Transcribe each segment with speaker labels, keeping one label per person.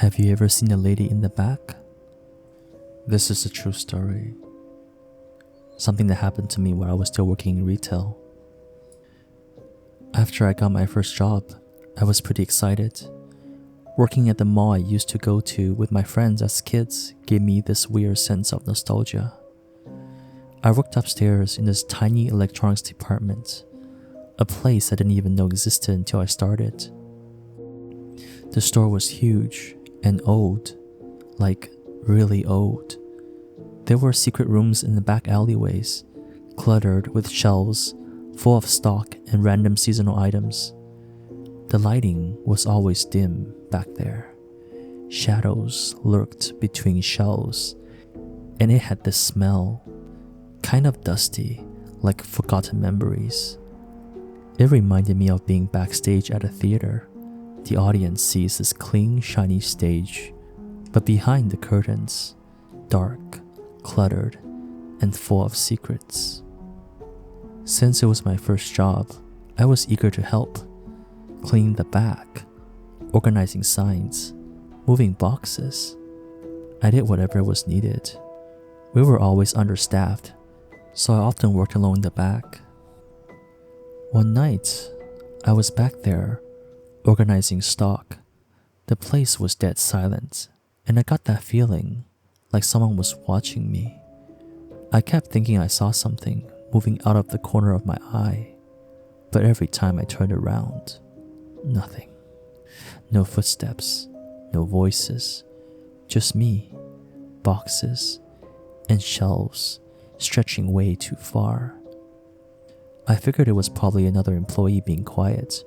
Speaker 1: Have you ever seen a lady in the back? This is a true story. Something that happened to me while I was still working in retail. After I got my first job, I was pretty excited. Working at the mall I used to go to with my friends as kids gave me this weird sense of nostalgia. I worked upstairs in this tiny electronics department, a place I didn't even know existed until I started. The store was huge and old, like really old. There were secret rooms in the back alleyways, cluttered with shelves full of stock and random seasonal items. The lighting was always dim back there. Shadows lurked between shelves, and it had this smell, kind of dusty, like forgotten memories. It reminded me of being backstage at a theater. The audience sees this clean, shiny stage, but behind the curtains, dark, cluttered, and full of secrets. Since it was my first job, I was eager to help, cleaning the back, organizing signs, moving boxes. I did whatever was needed. We were always understaffed, so I often worked alone in the back. One night, I was back there, organizing stock. The place was dead silent, and I got that feeling like someone was watching me. I kept thinking I saw something moving out of the corner of my eye, but every time I turned around, nothing. No footsteps, no voices, just me, boxes, and shelves stretching way too far. I figured it was probably another employee being quiet,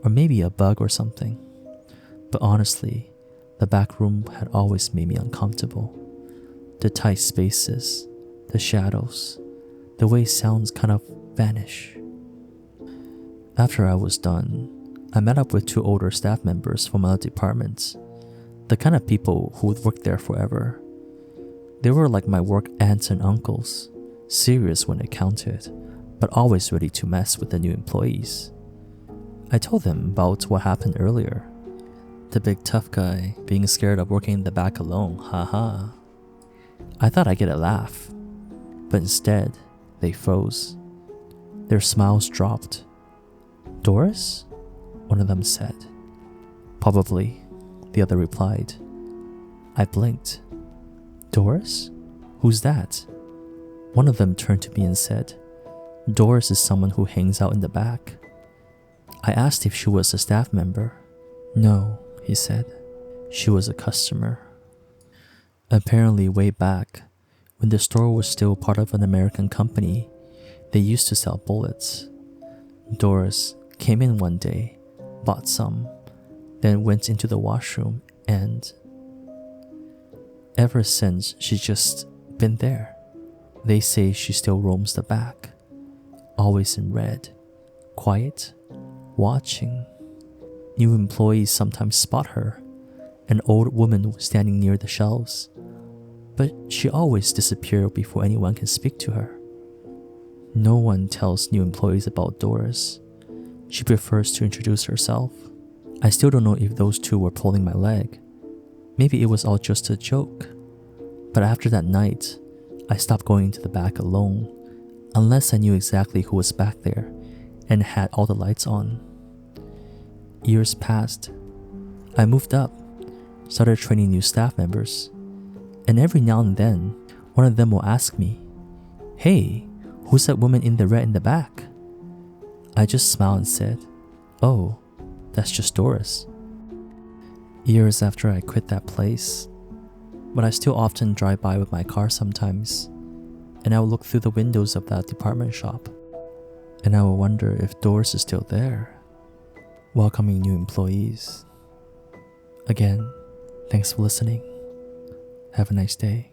Speaker 1: or maybe a bug or something. But honestly, the back room had always made me uncomfortable. The tight spaces, the shadows, the way sounds kind of vanish. After I was done, I met up with two older staff members from other departments, the kind of people who would work there forever. They were like my work aunts and uncles, serious when it counted, but always ready to mess with the new employees. I told them about what happened earlier. The big tough guy being scared of working in the back alone, haha. I thought I'd get a laugh, but instead, they froze. Their smiles dropped. "Doris?" one of them said. "Probably," the other replied. I blinked. "Doris? Who's that?" One of them turned to me and said, "Doris is someone who hangs out in the back." I asked if she was a staff member. "No," he said. "She was a customer." Apparently way back, when the store was still part of an American company, they used to sell bullets. Doris came in one day, bought some, then went into the washroom, and ever since she's just been there. They say she still roams the back, always in red, quiet, watching. New employees sometimes spot her, an old woman standing near the shelves, but she always disappears before anyone can speak to her. No one tells new employees about Doris. She prefers to introduce herself. I still don't know if those two were pulling my leg. Maybe it was all just a joke. But after that night, I stopped going into the back alone, unless I knew exactly who was back there and had all the lights on. Years passed. I moved up, started training new staff members, and every now and then, one of them will ask me, "Hey, who's that woman in the red in the back?" I just smiled and said, "Oh, that's just Doris." Years after I quit that place, but I still often drive by with my car sometimes, and I will look through the windows of that department shop, and I will wonder if Doris is still there, welcoming new employees. Again, thanks for listening. Have a nice day.